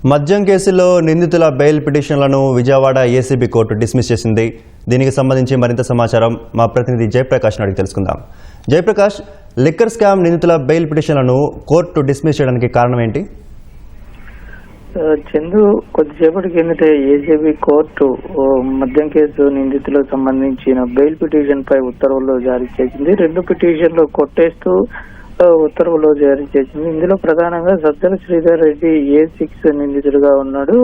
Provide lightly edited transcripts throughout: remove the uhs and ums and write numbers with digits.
మద్యం కేసులో నిందితుల బెయిల్ పిటిషన్లను విజయవాడ ఏసీబీ కోర్టు డిస్మిస్ చేసింది. దీనికి సంబంధించి మరింత సమాచారం మా ప్రతినిధి జయప్రకాష్ అడిగి తెలుసుకుందాం. జయప్రకాష్, లిక్కర్ స్కామ్ నిందితుల బెయిల్ పిటిషన్లను కోర్టు డిస్మిస్ చేయడానికి కారణం ఏంటి? చందు, కొద్దిసేపటి కిందటే ఏసీబీ కోర్టు మద్యం కేసు నిందితులకు సంబంధించిన బెయిల్ పిటిషన్ పై ఉత్తర్వులు జారీ చేసింది. రెండు పిటిషన్లు కొట్టేస్తూ ఉత్తర్వులు జారీ చేసింది. ఇందులో ప్రధానంగా సజ్జల శ్రీధర్ రెడ్డి A6 నిందితుడుగా ఉన్నాడు,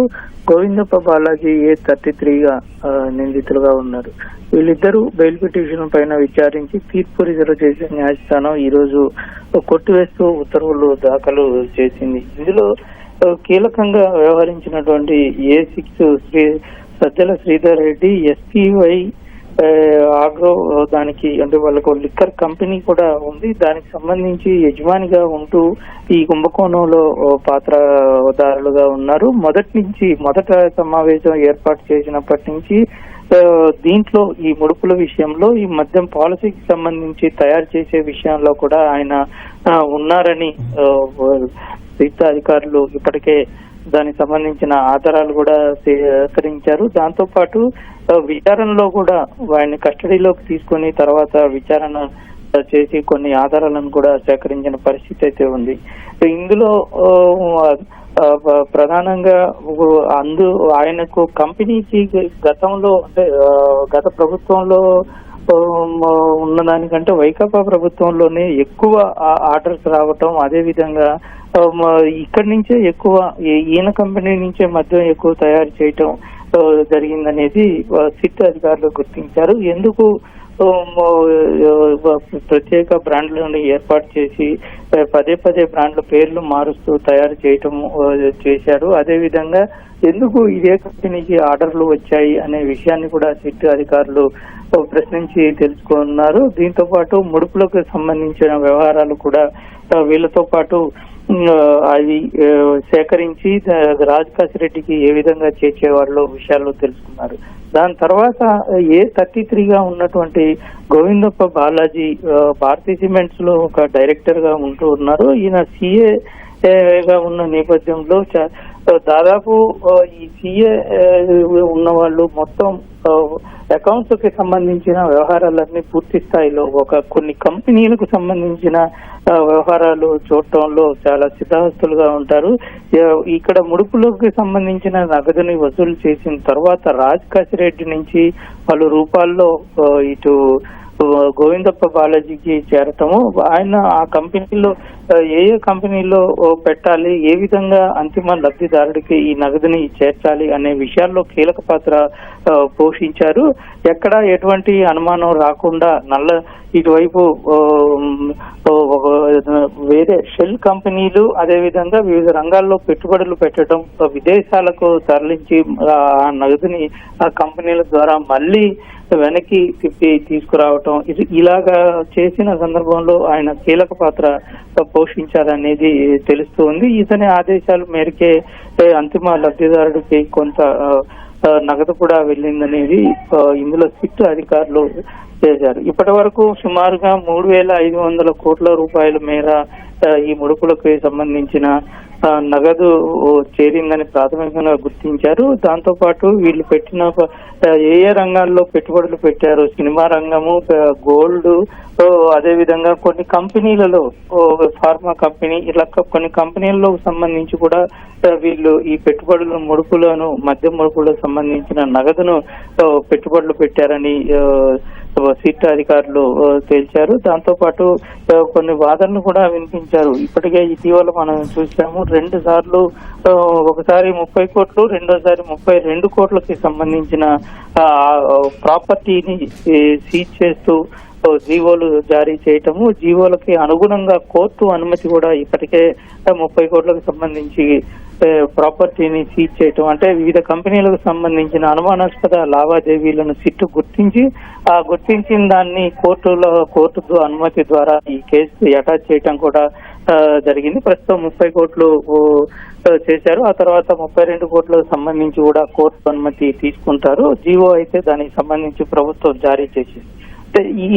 గోవిందప్ప బాలాజీ A33గా నిందితులుగా ఉన్నారు. వీళ్ళిద్దరూ బెయిల్ పిటిషన్ పైన విచారించి తీర్పు రిజర్వ్ చేసే న్యాయస్థానం ఈ రోజు కొట్టివేస్తూ ఉత్తర్వులు దాఖలు చేసింది. ఇందులో కీలకంగా వ్యవహరించినటువంటి A6 Sajjala Sridhar Reddy SPY agro, దానికి అంటే వాళ్ళకు లిక్కర్ కంపెనీ కూడా ఉంది. దానికి సంబంధించి యజమానిగా ఉంటూ ఈ కుంభకోణంలో పాత్రదారులుగా ఉన్నారు. మొదట సమావేశం ఏర్పాటు చేసినప్పటి నుంచి దీంట్లో ఈ ముడుపుల విషయంలో, ఈ మద్యం పాలసీకి సంబంధించి తయారు చేసే విషయంలో కూడా ఆయన ఉన్నారని అధికారులు ఇప్పటికే దానికి సంబంధించిన ఆధారాలు కూడా సేకరించారు. దాంతో పాటు విచారణలో కూడా వారిని కస్టడీలోకి తీసుకొని తర్వాత విచారణ చేసి కొన్ని ఆధారాలను కూడా సేకరించిన పరిస్థితి అయితే ఉంది. ఇందులో ప్రధానంగా ఆయనకు కంపెనీకి గతంలో అంటే గత ప్రభుత్వంలో ఉన్నదానికంటే వైకాపా ప్రభుత్వంలోనే ఎక్కువ ఆర్డర్స్ రావటం, అదే విధంగా ఇక్కడి నుంచే ఎక్కువ ఈయన కంపెనీ నుంచే మద్యం ఎక్కువ తయారు చేయటం జరిగిందనేది సిట్ అధికారులు గుర్తించారు. ఎందుకు ప్రత్యేక బ్రాండ్లను ఏర్పాటు చేసి పదే బ్రాండ్ల పేర్లు మారుస్తూ తయారు చేయటం చేశారు. అదే విధంగా ఎందుకు ఇదే కంపెనీకి ఆర్డర్లు వచ్చాయి అనే విషయాన్ని కూడా సిట్ అధికారులు ప్రశ్నించి తెలుసుకున్నారు. దీంతో పాటు ముడుపులకు సంబంధించిన వ్యవహారాలు కూడా వీళ్ళతో పాటు అవి సేకరించి రాజకాశ్ రెడ్డికి ఏ విధంగా చేర్చేవాళ్ళు విషయాలు తెలుసుకున్నారు. దాని తర్వాత A33గా ఉన్నటువంటి గోవిందప్ప బాలాజీ భారతీయ సిమెంట్స్ లో ఒక డైరెక్టర్ గా ఉంటూ ఉన్నారు. ఈయన CA ఉన్న నేపథ్యంలో దాదాపు ఈ CA ఉన్న వాళ్ళు మొత్తం అకౌంట్స్ కి సంబంధించిన వ్యవహారాలన్నీ పూర్తి స్థాయిలో కొన్ని కంపెనీలకు సంబంధించిన వ్యవహారాలు చూడటంలో చాలా సిద్ధహస్తులుగా ఉంటారు. ఇక్కడ ముడుపులకు సంబంధించిన నగదుని వసూలు చేసిన తర్వాత రాజకాశ్ రెడ్డి నుంచి పలు రూపాల్లో ఇటు గోవిందప్ప బాలాజీకి చేరటము, ఆయన ఆ కంపెనీలో ఏ కంపెనీలో పెట్టాలి, ఏ విధంగా అంతిమ లబ్ధిదారుడికి ఈ నగదుని చేర్చాలి అనే విషయాల్లో కీలక పాత్ర పోషించారు. ఎక్కడ ఎటువంటి అనుమానం రాకుండా ఇటువైపు వేరే షెల్ కంపెనీలు, అదే విధంగా వివిధ రంగాల్లో పెట్టుబడులు పెట్టడం, విదేశాలకు తరలించి ఆ నగదుని ఆ కంపెనీల ద్వారా మళ్ళీ వెనక్కి తిప్పి తీసుకురావటం, ఇలాగా చేసిన సందర్భంలో ఆయన కీలక పాత్ర పోషించారనేది తెలుస్తుంది. ఇతని ఆదేశాల మేరకే అంతిమ లబ్ధిదారుడికి కొంత నగదు కూడా వెళ్ళిందనేది ఇందులో సిట్ అధికారులు చేశారు. ఇప్పటి వరకు సుమారుగా 3,500 కోట్ల రూపాయల మేర ఈ ముడుపులకు సంబంధించిన నగదు చేరిందని ప్రాథమికంగా గుర్తించారు. దాంతో పాటు వీళ్ళు పెట్టిన ఏ రంగాల్లో పెట్టుబడులు పెట్టారు, సినిమా రంగము, గోల్డ్, అదే విధంగా కొన్ని కంపెనీలలో ఫార్మా కంపెనీ, ఇలా కొన్ని కంపెనీలకు సంబంధించి కూడా వీళ్ళు ఈ పెట్టుబడుల ముడుపులను, మద్యం ముడుపులకు సంబంధించిన నగదును పెట్టుబడులు పెట్టారని సిట్ అధికారులు తేల్చారు. దాంతో పాటు కొన్ని వాదనలు కూడా వినిపించారు. ఇప్పటికే ఇటీవల మనం చూసాము, 2 సార్లు, ఒకసారి 30 కోట్లు, రెండోసారి 32 కోట్లకి సంబంధించిన ప్రాపర్టీని సీజ్ చేస్తూ జీవోలు జారీ చేయటము, జీవోలకి అనుగుణంగా కోర్టు అనుమతి కూడా ఇప్పటికే 30 కోట్లకు సంబంధించి ప్రాపర్టీని సీజ్ చేయటం, అంటే వివిధ కంపెనీలకు సంబంధించిన అనుమానాస్పద లావాదేవీలను సిట్టు గుర్తించి గుర్తించిన దాన్ని కోర్టు అనుమతి ద్వారా ఈ కేసు అటాచ్ చేయటం కూడా జరిగింది. ప్రస్తుతం 30 కోట్లు చేశారు. ఆ తర్వాత 32 కోట్లకు సంబంధించి కూడా కోర్టు అనుమతి తీసుకుంటారు. జీవో అయితే దానికి సంబంధించి ప్రభుత్వం జారీ చేసింది.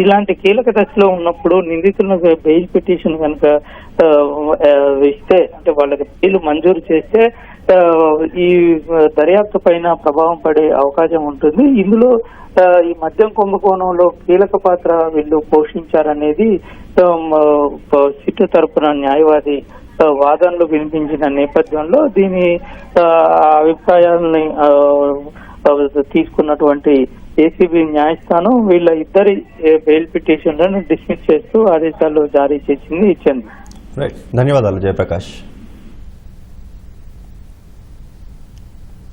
ఇలాంటి కీలక దశలో ఉన్నప్పుడు నిందితులకు బెయిల్ పిటిషన్ కనుక ఇస్తే, అంటే వాళ్ళకి బెయిల్ మంజూరు చేస్తే ఈ దర్యాప్తు పైన ప్రభావం పడే అవకాశం ఉంటుంది. ఇందులో ఈ మద్యం కుంభకోణంలో కీలక పాత్ర వీళ్ళు పోషించారనేది సిట్టు తరపున న్యాయవాది వాదనలు వినిపించిన నేపథ్యంలో దీని అభిప్రాయాలని తీసుకున్నటువంటి ఏసీబీ న్యాయస్థానం వీళ్ళ ఇద్దరి బెయిల్ పిటిషన్లను డిస్మిస్ చేస్తూ ఆదేశాలు జారీ చేసింది. ఇచ్చింది. ధన్యవాదాలు జయప్రకాష్.